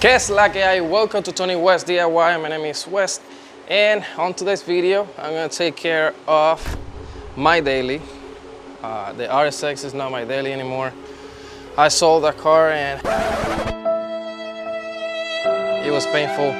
¿Qué es la que hay? Welcome to Tony West DIY. My name is West, and on today's video, I'm gonna take care of my daily. The RSX is not my daily anymore. I sold that car and it was painful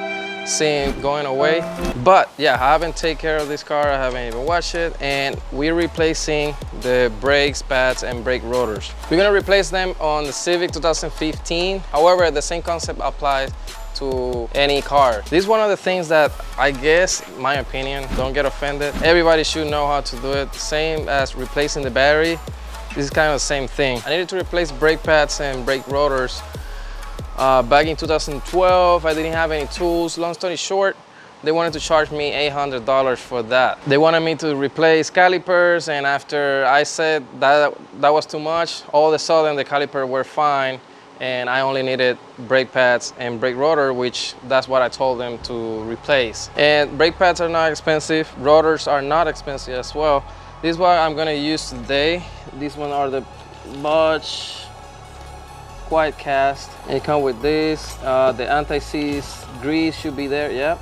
seeing it going away. But yeah, I haven't taken care of this car. I haven't even watched it, and we're replacing the brakes pads and brake rotors. We're gonna replace them on the Civic 2015. However, the same concept applies to any car. This is one of the things that I guess, my opinion, don't get offended, everybody should know how to do it. Same as replacing the battery. This is kind of the same thing. I needed to replace brake pads and brake rotors back in 2012. I didn't have any tools. Long story short, they wanted to charge me $800 for that. They wanted me to replace calipers, and after I said that was too much, all of a sudden the calipers were fine, and I only needed brake pads and brake rotor, which that's what I told them to replace. And brake pads are not expensive. Rotors are not expensive as well. This is what I'm gonna use today. These ones are the Bosch Quitecast, and it comes with this. The anti-seize grease should be there. Yeah,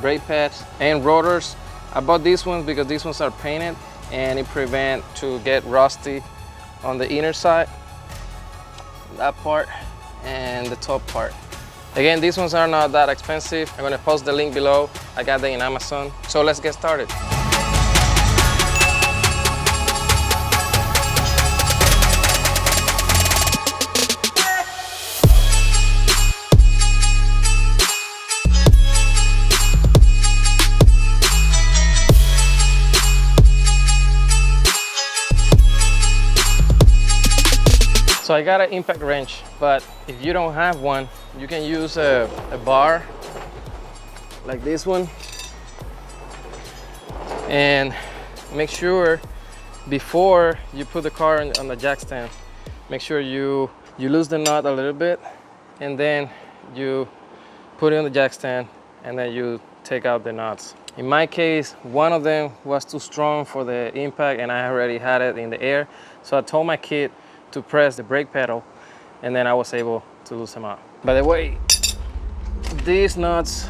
brake pads and rotors. I bought these ones because these ones are painted and it prevents to get rusty on the inner side, that part and the top part. Again, these ones are not that expensive. I'm gonna post the link below. I got them in Amazon. So let's get started. So I got an impact wrench, but if you don't have one, you can use a bar like this one, and make sure before you put the car on the jack stand, make sure you lose the nut a little bit, and then you put it on the jack stand, and then you take out the nuts. In my case, one of them was too strong for the impact, and I already had it in the air, so I told my kid to press the brake pedal, and then I was able to lose them out. By the way, these nuts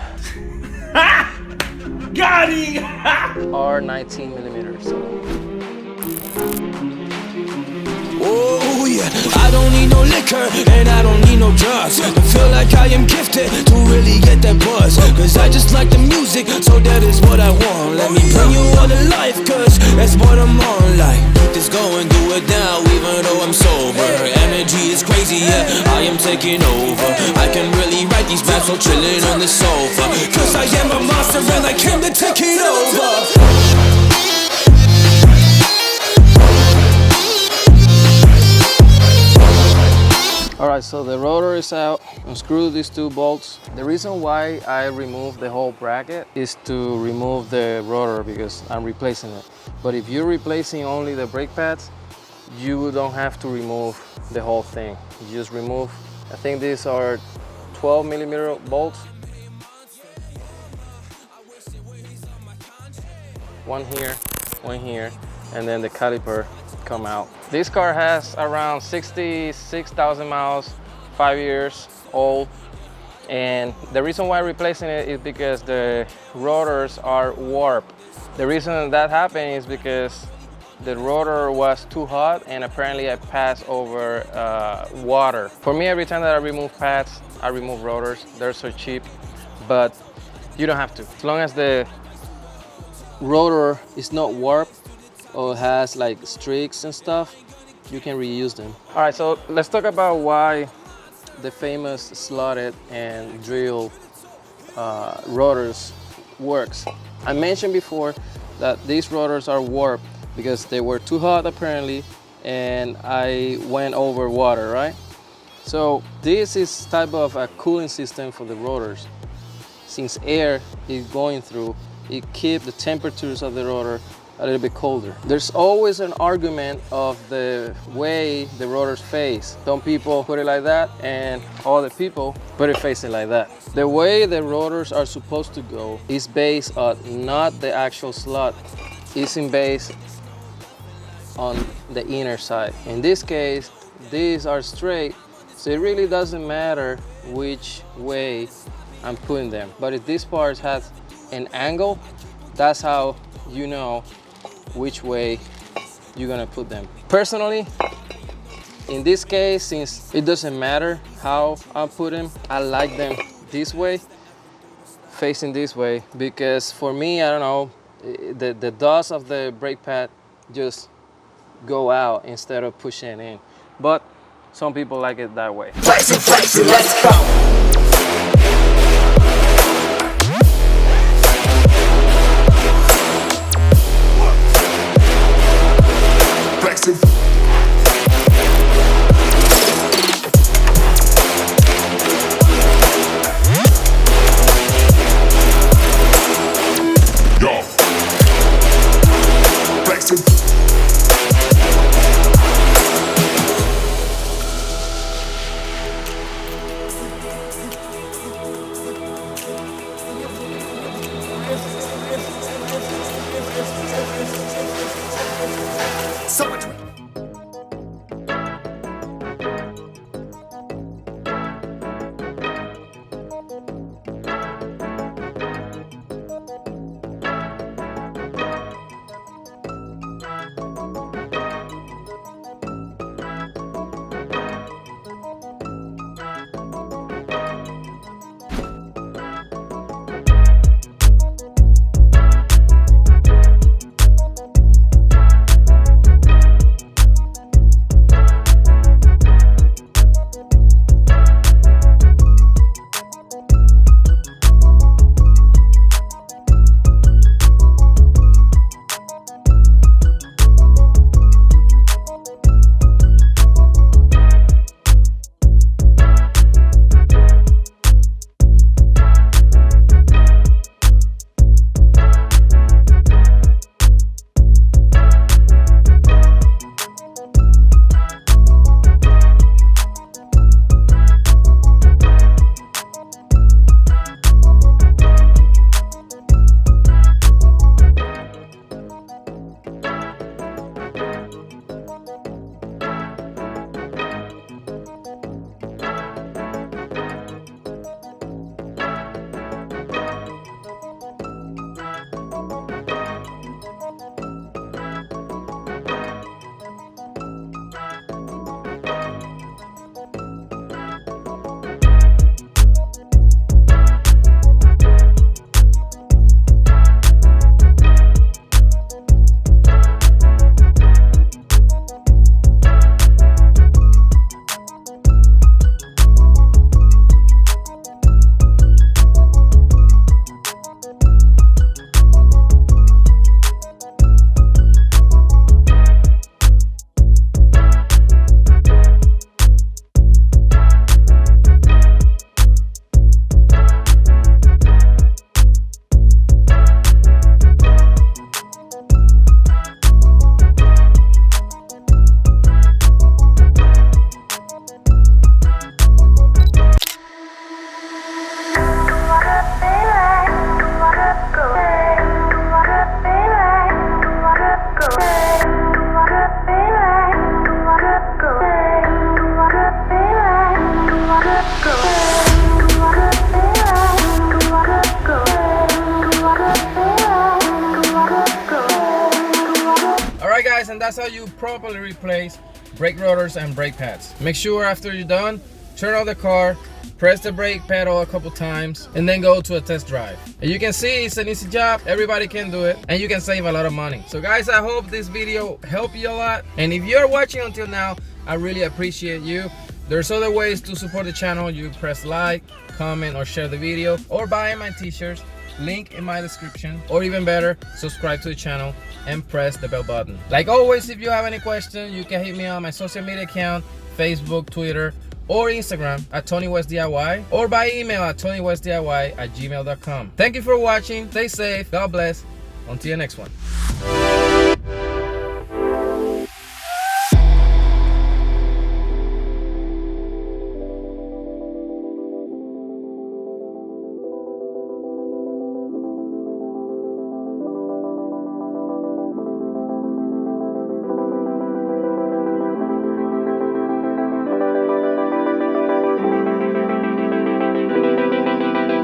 got him! are 19 millimeters. Oh yeah, I don't need no liquor and I don't need no drugs. I feel like I am gifted to really get that buzz, cause I just like the music, so that is what I want. Let me bring you all to life, cause that's what I'm on. Like, just go and do it now, even though I'm sober. Energy is crazy, yeah, I am taking over. I can really write these raps while chilling on the sofa, cause I am a monster and I came to take it over. Alright, so the rotor is out. Unscrew these two bolts. The reason why I removed the whole bracket is to remove the rotor because I'm replacing it. But if you're replacing only the brake pads, you don't have to remove the whole thing. You just remove, I think these are 12 millimeter bolts. One here, and then the caliper come out. This car has around 66,000 miles, 5 years old, and the reason why I'm replacing it is because the rotors are warped. The reason that happened is because the rotor was too hot, and apparently I passed over water. For me, every time that I remove pads, I remove rotors. They're so cheap, but you don't have to. As long as the rotor is not warped or has like streaks and stuff, you can reuse them. All right, so let's talk about why the famous slotted and drill rotors works. I mentioned before that these rotors are warped because they were too hot apparently, and I went over water, right? So this is type of a cooling system for the rotors. Since air is going through, it keeps the temperatures of the rotor a little bit colder. There's always an argument of the way the rotors face. Some people put it like that, and other people put it facing like that. The way the rotors are supposed to go is based on not the actual slot, it's based on the inner side. In this case, these are straight, so it really doesn't matter which way I'm putting them. But if this part has an angle, that's how you know which way you're gonna put them. Personally, in this case, since it doesn't matter how I put them, I like them this way, facing this way, because for me, I don't know, the dust of the brake pad just go out instead of pushing in. But some people like it that way. Flexi, let's go. And that's how you properly replace brake rotors and brake pads. Make sure after you're done, turn off the car, press the brake pedal a couple times, and then go to a test drive. And you can see it's an easy job, everybody can do it, and you can save a lot of money. So guys, I hope this video helped you a lot, and if you're watching until now, I really appreciate you. There's other ways to support the channel. You press like, comment, or share the video, or buy my t-shirts, link in my description, or even better, subscribe to the channel and press the bell button. Like always, if you have any questions, you can hit me on my social media account, Facebook, Twitter, or Instagram at TonyWestDIY, or by email at TonyWestDIY@gmail.com. Thank you for watching. Stay safe. God bless. Until the next one.